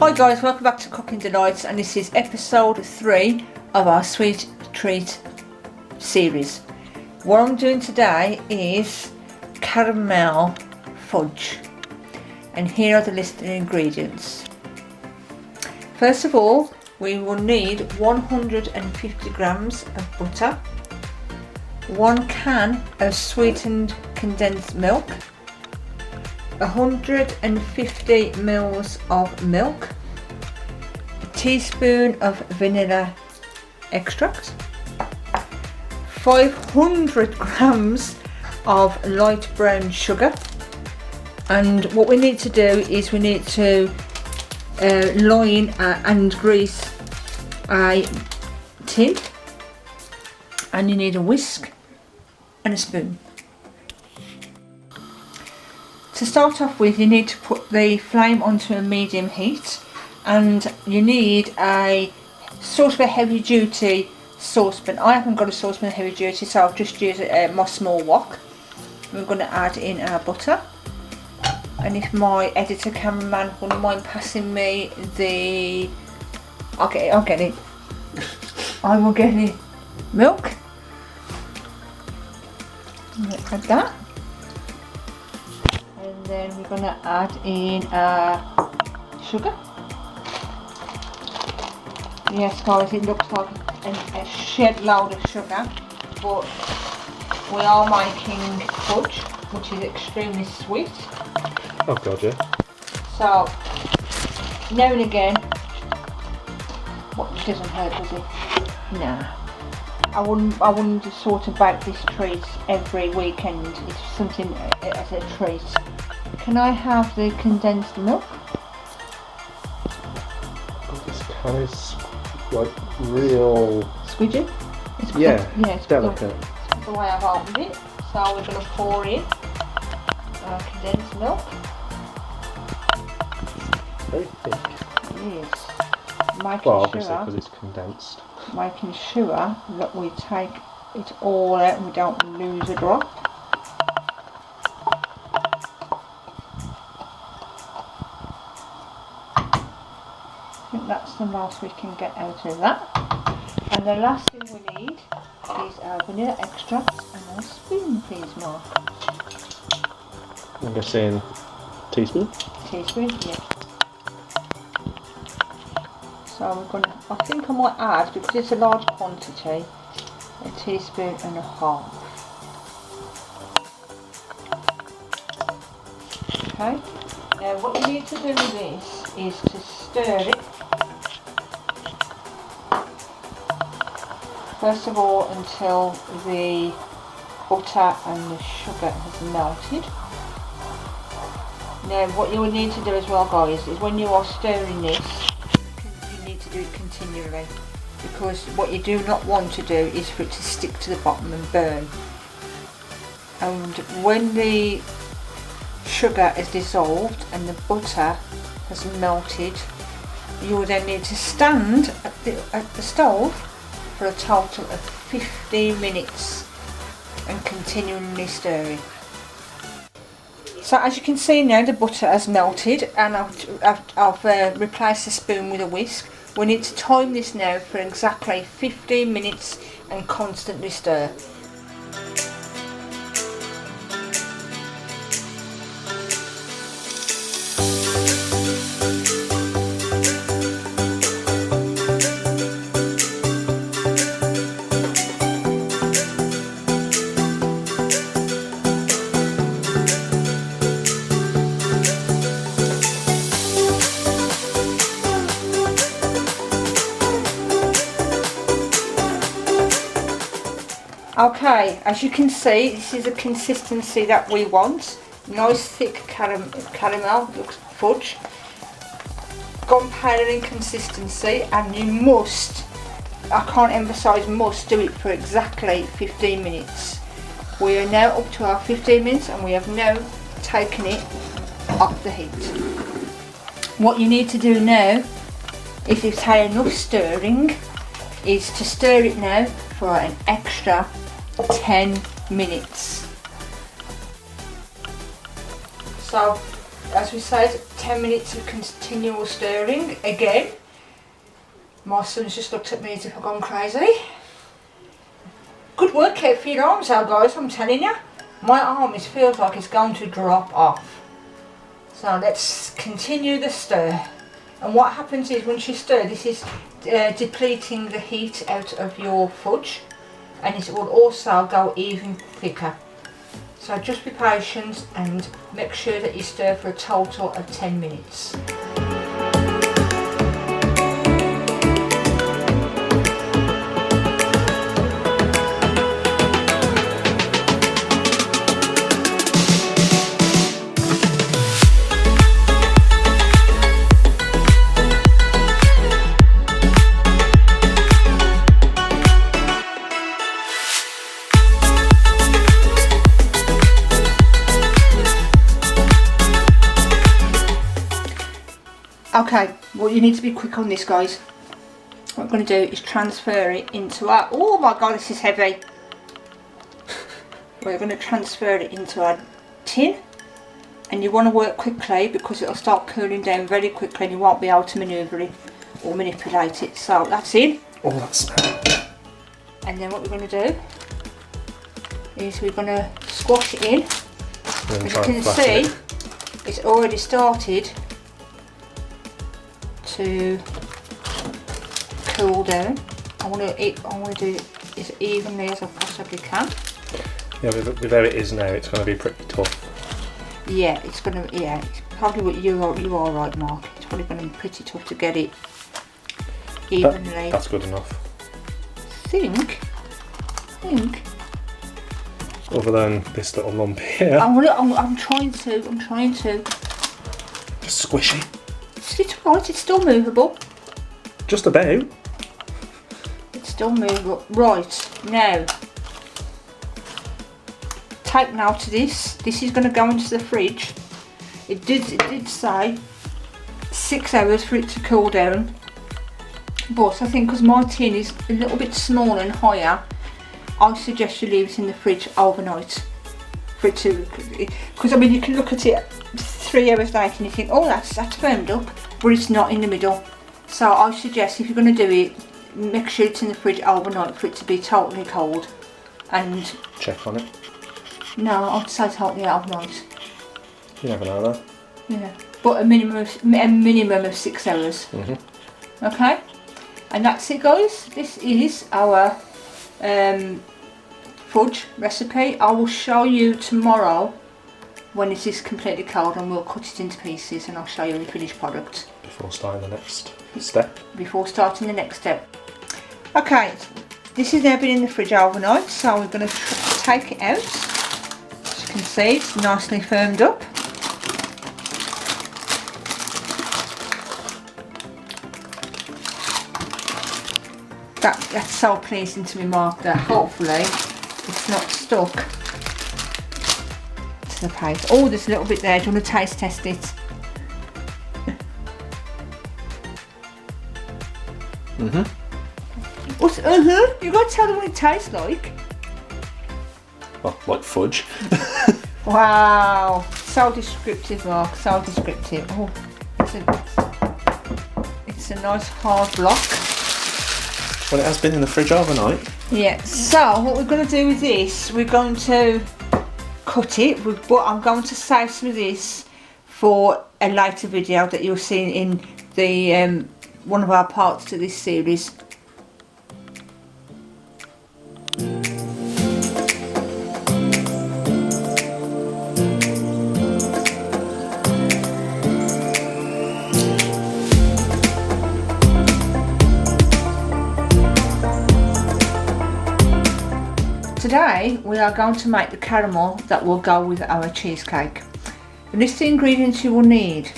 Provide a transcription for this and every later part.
Hi guys, welcome back to Cooking Delights, and this is episode 3 of our sweet treat series. What I'm doing today is caramel fudge, and here are the listed ingredients. First of all, we will need 150 grams of butter, 1 can of sweetened condensed milk, 150 ml of milk, a teaspoon of vanilla extract, 500 grams of light brown sugar, and what we need to do is we need to line and grease a tin, and you need a whisk and a spoon. To start off with, you need to put the flame onto a medium heat, and you need a sort of a heavy duty saucepan. I haven't got a saucepan heavy duty, so I've just used my small wok. We're going to add in our butter, and if my editor cameraman wouldn't mind passing me the I'll get it. I will get it. Milk. Add that. And then we're going to add in sugar. Yes guys, it looks like a shed load of sugar, but we are making fudge, which is extremely sweet. Oh god, yeah. So, now and again, what doesn't hurt, does it? Nah. I wouldn't sort of bake this treat every weekend. It's something as a treat. Can I have the condensed milk? Oh, this can is like real Squidgy? it's delicate. That's the way I've opened it. So we're going to pour in condensed milk. Very thick. Yes. Obviously because it's condensed. Making sure that we take it all out and we don't lose a drop. I think that's the most we can get out of that. And the last thing we need is our vanilla extract and our spoon, please, Mark. I'm guessing teaspoon? Teaspoon, yeah. So we're going to, I think I might add, because it's a large quantity, a teaspoon and a half. Okay, now what you need to do with this is to stir it. First of all, until the butter and the sugar has melted. Now what you will need to do as well guys, is when you are stirring this, do it continually, because what you do not want to do is for it to stick to the bottom and burn. And when the sugar is dissolved and the butter has melted, you will then need to stand at the stove for a total of 15 minutes and continually stirring. So as you can see now, the butter has melted, and I've replaced the spoon with a whisk. We need to time this now for exactly 15 minutes and constantly stir. Okay, as you can see, this is the consistency that we want. Nice thick caramel, looks fudge. Gunpowder in consistency, and you must, I can't emphasise must, do it for exactly 15 minutes. We are now up to our 15 minutes and we have now taken it off the heat. What you need to do now, if you've had enough stirring, is to stir it now for an extra 10 minutes. So as we said, 10 minutes of continual stirring again. My son's just looked at me as if I've gone crazy. Good work out for your arms out, guys, I'm telling you. My arm feels like it's going to drop off. So let's continue the stir. And what happens is once you stir, this is depleting the heat out of your fudge, and it will also go even quicker. So just be patient and make sure that you stir for a total of 10 minutes. Okay, well, you need to be quick on this, guys. What I'm going to do is transfer it into our... Oh my god, this is heavy. We're going to transfer it into our tin. And you want to work quickly because it'll start cooling down very quickly and you won't be able to manoeuvre it or manipulate it. So that's in. Oh, that's smell. And then what we're going to do is we're going to squash it in. As you can see, it's already started to cool down. I want to do it as evenly as I possibly can. Yeah, with how it is now, it's going to be pretty tough. Yeah, it's probably what you are right, Mark. It's probably going to be pretty tough to get it evenly. That's good enough. Think. Other than this little lump here. I'm trying to. Just squish it. It's right. It's still movable. Just about. It's still movable. Right now. Take note of this. This is going to go into the fridge. It did say 6 hours for it to cool down, but I think because my tin is a little bit smaller and higher, I suggest you leave it in the fridge overnight for it to, because I mean you can look at it 3 hours later and you think, oh, that's firmed up, but it's not in the middle. So I suggest if you're going to do it, make sure it's in the fridge overnight for it to be totally cold. And check on it. No, I'd say totally overnight. You never know though. Yeah, but a minimum of 6 hours. Okay, and that's it, guys. This is our fudge recipe. I will show you tomorrow when it is completely cold, and we'll cut it into pieces, and I'll show you the finished product Before starting the next step. Okay, this has now been in the fridge overnight, so we're going to take it out. As you can see, it's nicely firmed up. That's so pleasing to me, Mark, that hopefully it's not stuck to the paste. Oh, there's a little bit there. Do you want to taste test it? What's you got to tell them what it tastes like. Well, like fudge. Wow, so descriptive, Mark, so descriptive. Oh, it's a nice hard block. Well, it has been in the fridge overnight. Yeah, so what we're going to do with this, we're going to cut it, but I'm going to save some of this for a later video that you'll see in the one of our parts to this series. Today we are going to make the caramel that will go with our cheesecake. The list of ingredients you will need: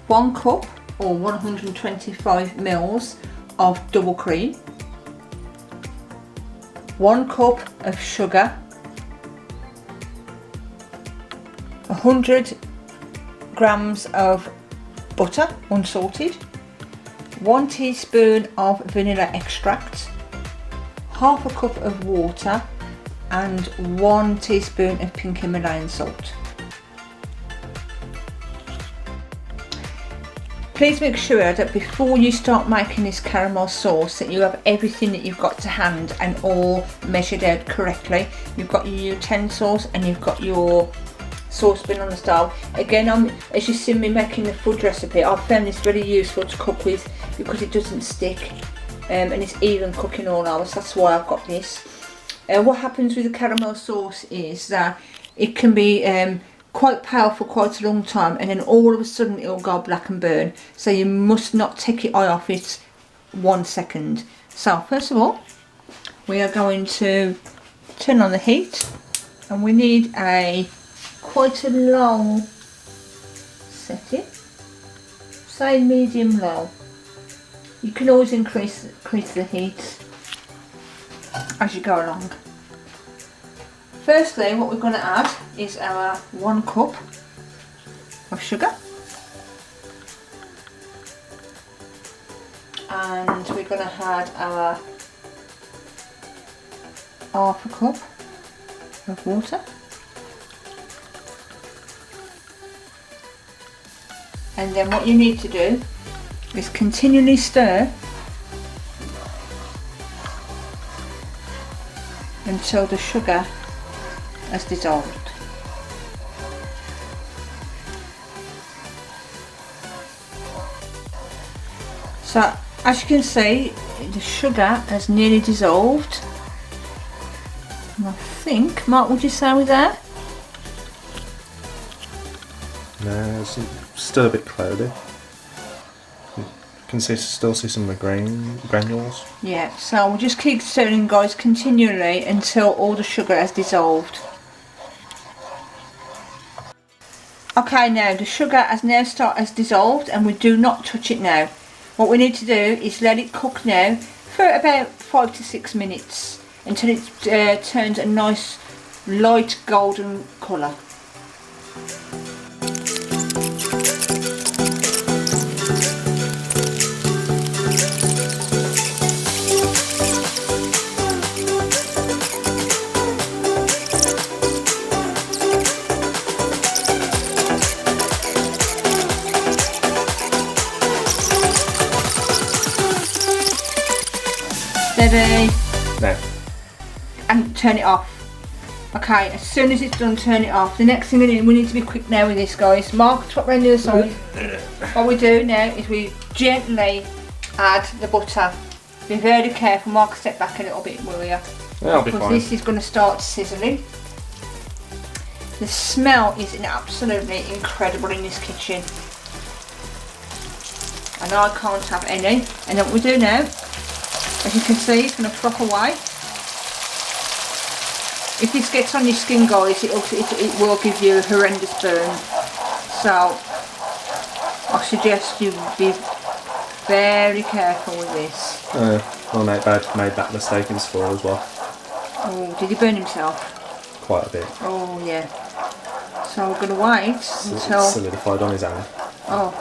1 cup or 125 ml of double cream, 1 cup of sugar, 100 grams of butter unsalted, 1 teaspoon of vanilla extract, half a cup of water, and 1 teaspoon of pink Himalayan salt. Please make sure that before you start making this caramel sauce that you have everything that you've got to hand and all measured out correctly. You've got your utensils and you've got your saucepan on the stove. Again, as you see me making the fudge recipe, I've found this very useful to cook with because it doesn't stick and it's even cooking all over, so that's why I've got this. What happens with the caramel sauce is that it can be quite pale for quite a long time and then all of a sudden it'll go black and burn, so you must not take your eye off it 1 second. So first of all we are going to turn on the heat, and we need quite a long setting, say medium low. You can always increase the heat as you go along. Firstly, what we're going to add is our 1 cup of sugar, and we're going to add our 1/2 cup of water, and then what you need to do is continually stir until the sugar has dissolved. So as you can see, the sugar has nearly dissolved, and I think, Mark, would you say we're there? No, it's still a bit cloudy. You can still see some of the granules. Yeah, so we'll just keep stirring, guys, continually until all the sugar has dissolved. Okay, now the sugar has dissolved and we do not touch it now. What we need to do is let it cook now for about 5 to 6 minutes until it turns a nice light golden colour. Steady. No. And turn it off. Okay, as soon as it's done, turn it off. The next thing we need to be quick now with this, guys. Mark, swap round the other side. What we do now is we gently add the butter. Be very careful. Mark, step back a little bit, will you? That'll be fine. Because this is going to start sizzling. The smell is absolutely incredible in this kitchen. And I can't have any. And then what we do now, as you can see, it's going to froth away. If this gets on your skin, guys, it will give you a horrendous burn. So I suggest you be very careful with this. My mate made that mistake in school as well. Oh, did he burn himself? Quite a bit. Oh yeah. So we're going to wait until... solidified on his hand. Oh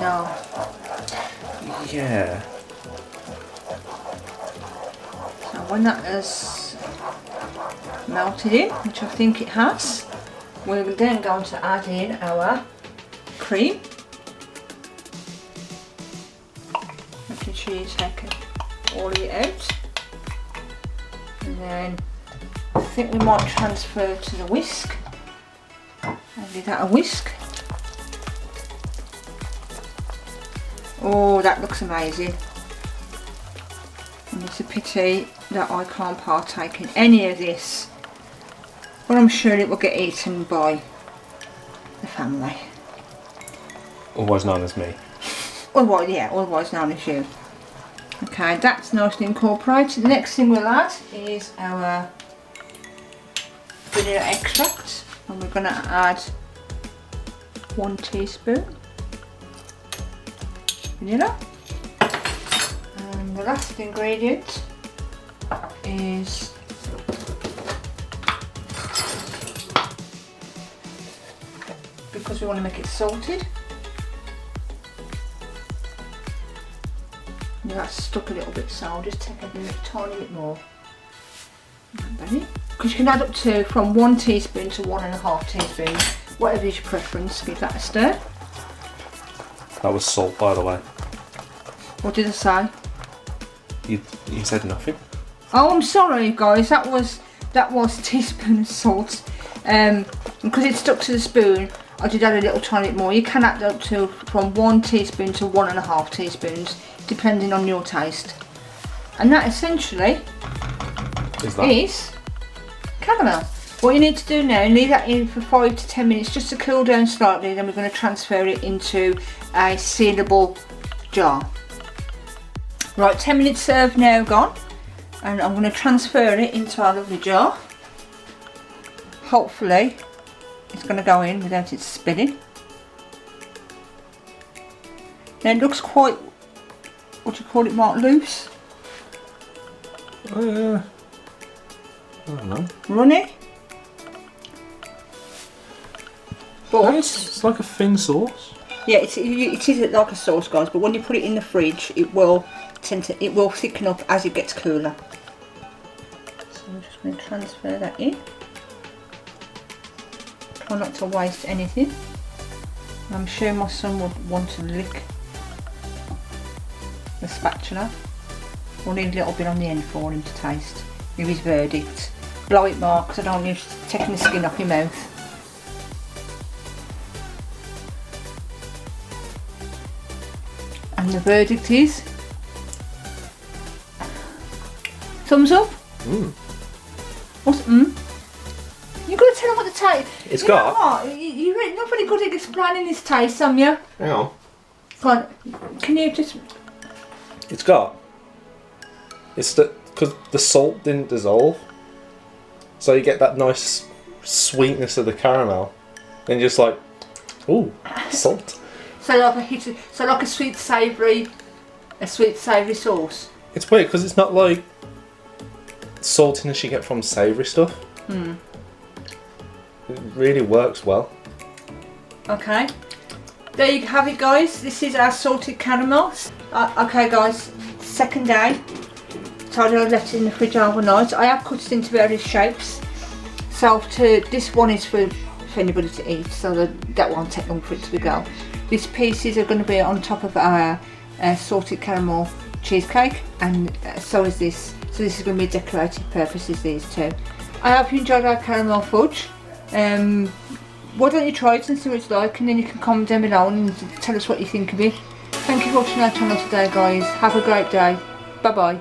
no. Yeah. So when that has melted in, which I think it has, we're then going to add in our cream. Making sure you take all of it out. And then I think we might transfer to the whisk. I'll give that a whisk. Oh, that looks amazing. And it's a pity that I can't partake in any of this, but I'm sure it will get eaten by the family. Otherwise known as me. Otherwise, yeah, otherwise known as you. Okay, that's nicely incorporated. The next thing we'll add is our vanilla extract, and we're going to add 1 teaspoon vanilla. And the last ingredient is because we want to make it salted. And that's stuck a little bit, so I'll just take a tiny bit more. Because you can add up to from 1 teaspoon to 1.5 teaspoons, whatever is your preference. Give that a stir. That was salt, by the way. What did I say? You said nothing. Oh, I'm sorry, guys. That was a teaspoon of salt. Because it stuck to the spoon, I did add a little tiny bit more. You can add up to from 1 teaspoon to 1.5 teaspoons, depending on your taste. And that essentially is caramel. What you need to do now, leave that in for 5 to 10 minutes just to cool down slightly, then we're going to transfer it into a sealable jar. Right, 10 minutes served now gone, and I'm going to transfer it into our lovely jar. Hopefully it's going to go in without it spilling. Now it looks quite, what do you call it, Mark, loose? I don't know. Runny? But It's like a thin sauce. yeah, it is like a sauce, guys, but when you put it in the fridge it will thicken up as it gets cooler. So I'm just going to transfer that in. Try not to waste anything. I'm sure my son would want to lick the spatula. We'll need a little bit on the end for him to taste. Give his verdict. Blow it, Mark, because I don't want you taking the skin off your mouth. And the verdict is thumbs up. What's You've got to tell them what the taste. It's you got. Know what? You're not very good at explaining this taste, Sam. You. Hang on. Go on. Can you just? It's got. It's because the salt didn't dissolve, so you get that nice sweetness of the caramel, and just like, ooh, salt. So like a sweet savoury sauce. It's weird because it's not like saltiness you get from savoury stuff. It really works well. Okay. There you have it, guys. This is our salted caramel. Okay, guys. Second day. So I left it in the fridge overnight. I have cut it into various shapes. So this one is for anybody to eat. So that won't take long for it to go. These pieces are going to be on top of our salted caramel cheesecake, and so is this. So this is going to be decorative purposes, these two. I hope you enjoyed our caramel fudge. Why don't you try it and see what it's like, and then you can comment down below and tell us what you think of it. Thank you for watching our channel today, guys. Have a great day. Bye bye.